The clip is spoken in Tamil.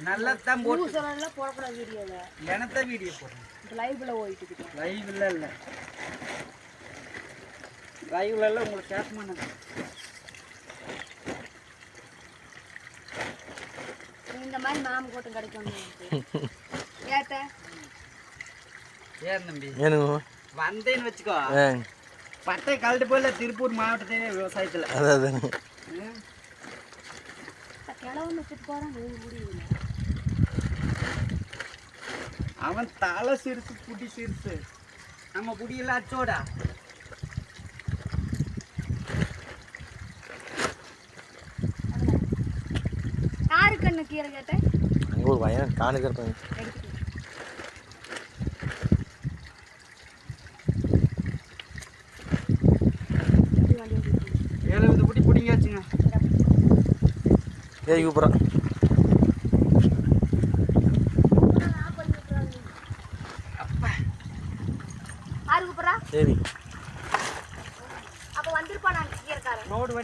நல்லதான் போடு சொல்லல போடக்கூடாது வீடியோல எனத்த வீடியோ போடுறேன் லைவ்ல ஓடிட்டு இருக்கு லைவ்ல இல்ல லைவ்ல எல்லாம் உங்களுக்கு ஷேர் பண்ணுங்க இந்த மாதிரி மாம கூட்டம் கிடைக்கும் ஏத்த ஏன் தம்பி ஏனுங்க வந்தேன்னு வச்சுக்கோ பட்டை கழட்டு போயில திருப்பூர் மாவட்டத்திலே விவசாயத்தில் அதான் கிழவன் வச்சுட்டு போறான் அவன் தலை சிறுசு புடி சிறுசு நம்ம புடியெல்லாம் அச்சோடா யாருக்கு என்ன கீரை கேட்டேன் அங்கே ஒரு பையன் காணுக்கு இருப்பாங்க எழுபது புடி பிடிங்காச்சுங்க ஏய் கூப்பிட்றான் யாரு கூப்பிட்றா சரி